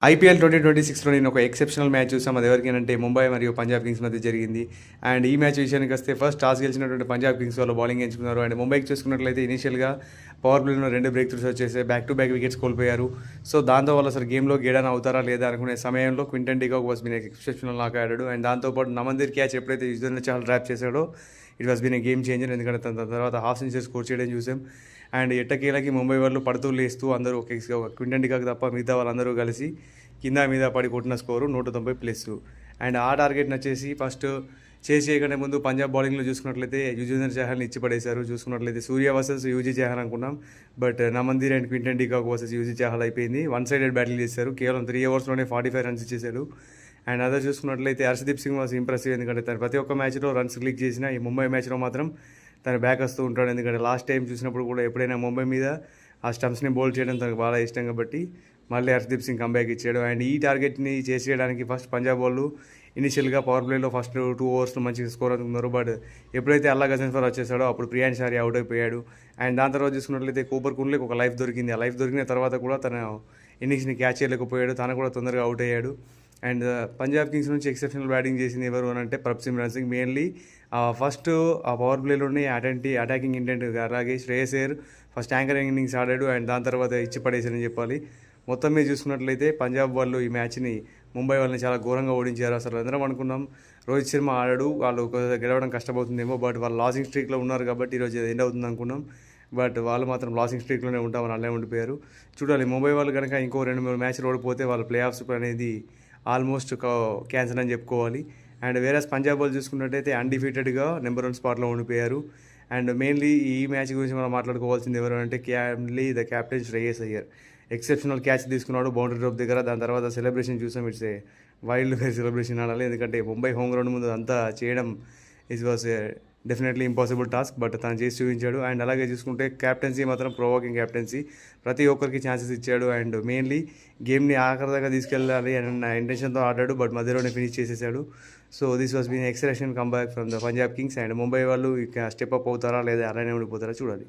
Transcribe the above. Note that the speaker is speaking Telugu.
ఐపీఎల్ 2026లో నేను ఒక ఎక్సెప్షనల్ మ్యాచ్ చూసాం. అది ఎవరికేనంటే ముంబై మరియు పంజాబ్ కింగ్స్ మధ్య జరిగింది. అండ్ ఈ మ్యాచ్ విషయానికి వస్తే ఫస్ట్ టాస్ గెలిచినటువంటి పంజాబ్ కింగ్స్ వాళ్ళు బౌలింగ్ ఎంచుకున్నారు. అండ్ ముంబైకి చూసుకున్నట్లయితే ఇనీషియల్గా పవర్ ప్లేలో 2 బ్రేక్ త్రూస్ వచ్చేసాయి. బ్యాక్ టు బ్యాక్ వికెట్స్ కోల్పోయారు. సో దాంతో వాళ్ళు అసలు గేమ్లో గేడాన్ అవుతారా లేదా అనుకునే సమయంలో Quinton de Kock was been exceptional knock ఆడాడు. అండ్ దాంతోపాటు నమందీర్ క్యాచ్ ఎప్పుడైతే యుజువేంద్ర చహల్ డ్రాప్ చేశాడో it was been a game changer. ఎందుకంటే తన తర్వాత హాఫ్ సెంచరీ స్కోర్ చేయడం చూసాం. అండ్ ఎట్టకేలకి ముంబై వాళ్ళు పడుతూ లేస్తూ అందరూ ఒక క్వింటన్ డికాక్ తప్ప మిగతా వాళ్ళందరూ కలిసి కింద మీద పడి కొట్టిన స్కోరు 190+. అండ్ ఆ టార్గెట్ని వచ్చేసి ఫస్ట్ చేయకంటే ముందు పంజాబ్ బౌలింగ్లో చూసుకున్నట్లయితే యుజువేంద్ర చహల్ని ఇచ్చి పడేశారు. చూసుకున్నట్లయితే సూర్య వర్సెస్ యూజీ చహల్ అనుకున్నాం. But Naman Dhir and Quinton de Kock versus UG Chahal అయిపోయింది. 1-sided బ్యాటింగ్ చేశారు. కేవలం 3 ఓవర్స్లోనే 45 రన్స్ ఇచ్చేశాడు. అండ్ అదే చూసుకున్నట్లయితే హర్షదీప్ సింగ్ వాస్ ఇంప్రెసివ్. ఎందుకంటే తను ప్రతి ఒక్క మ్యాచ్లో రన్స్ క్లిక్ చేసిన ఈ ముంబై మ్యాచ్లో మాత్రం తను బ్యాక్ వస్తూ ఉంటాడు. ఎందుకంటే లాస్ట్ టైం చూసినప్పుడు కూడా ఎప్పుడైనా ముంబై మీద ఆ స్టంప్స్ని బౌల్ చేయడం తనకు బాగా ఇష్టం కాబట్టి మళ్ళీ హర్షదీప్ సింగ్ కంబ్యాక్ ఇచ్చాడు. అండ్ ఈ టార్గెట్ని చేసేయడానికి ఫస్ట్ పంజాబ్ వాళ్ళు ఇనిషియల్గా పవర్ ప్లేలో ఫస్ట్ 2 ఓవర్స్లో మంచిగా స్కోర్ అనుకున్నారు. బట్ ఎప్పుడైతే అల్లా గజన్ఫర్ వచ్చేసాడో అప్పుడు ప్రియాంష్ ఆర్య అవుట్ అయిపోయాడు. అండ్ దాని తర్వాత చూసుకున్నట్లయితే కూపర్ కుండ్లీకి ఒక లైఫ్ దొరికింది. ఆ లైఫ్ దొరికిన తర్వాత కూడా తన ఇన్నింగ్స్ని క్యాచ్ చేయలేకపోయాడు. తను కూడా తొందరగా అవుట్ అయ్యాడు. అండ్ పంజాబ్ కింగ్స్ నుంచి ఎక్సెప్షనల్ బ్యాటింగ్ చేసింది ఎవరు అని అంటే ప్రభ్సిమ్రాన్ సింగ్. మెయిన్లీ ఫస్ట్ ఆ పవర్ ప్లేలోనే అటాకింగ్ ఇంటెంట్ అలాగే Shreyas Iyer first anchoring innings ఆడాడు. అండ్ దాని తర్వాత ఇచ్చి పడేసారని చెప్పాలి. మొత్తం మీద చూసుకున్నట్లయితే పంజాబ్ వాళ్ళు ఈ మ్యాచ్ని ముంబై వాళ్ళని చాలా ఘోరంగా ఓడించారు. అసలు అందరం అనుకున్నాం రోహిత్ శర్మ ఆడాడు, వాళ్ళు గెలవడం కష్టమవుతుందేమో. బట్ వాళ్ళు లాసింగ్ స్ట్రీక్లో ఉన్నారు కాబట్టి ఈరోజు ఎండ్ అవుతుంది అనుకున్నాం. బట్ వాళ్ళు మాత్రం లాసింగ్ స్ట్రీక్లోనే ఉంటామని అల్లే ఉండిపోయారు. చూడాలి ముంబై వాళ్ళు కనుక ఇంకో 2-3 మ్యాచ్లు ఓడిపోతే వాళ్ళ ప్లే ఆఫ్స్ అనేది ఆల్మోస్ట్ క్యాన్సల్ అని చెప్పుకోవాలి. అండ్ వేరే పంజాబ్ వాళ్ళు చూసుకున్నట్టయితే అన్డిఫీటెడ్గా నెంబర్ 1 స్పాట్లో ఉండిపోయారు. అండ్ మెయిన్లీ ఈ మ్యాచ్ గురించి మనం మాట్లాడుకోవాల్సింది ఎవరు అంటే the captain Shreyas Iyer exceptional catch తీసుకున్నాడు బౌండరీ డ్రాప్ దగ్గర. దాని తర్వాత సెలబ్రేషన్ చూసాం. It's a wild fire celebration ఆడాలి. ఎందుకంటే ముంబై హోమ్ గ్రౌండ్ ముందు అంతా చేయడం was definitely impossible task. But తను చేసి చూపించాడు. అండ్ అలాగే చూసుకుంటే క్యాప్టెన్సీ మాత్రం ప్రొవోకింగ్ క్యాప్టెన్సీ, ప్రతి ఒక్కరికి ఛాన్సెస్ ఇచ్చాడు. అండ్ మెయిన్లీ గేమ్ని ఆఖరి దాకా తీసుకెళ్ళాలి అన్న ఇంటెన్షన్తో ఆడాడు. బట్ మధ్యలోనే ఫినిష్ చేసేసాడు. So this was been excellent comeback from the Punjab kings. And Mumbai వాళ్ళు ఇక స్టెప్ అప్ అవుతారా లేదా అలానే ఉండిపోతారా చూడాలి.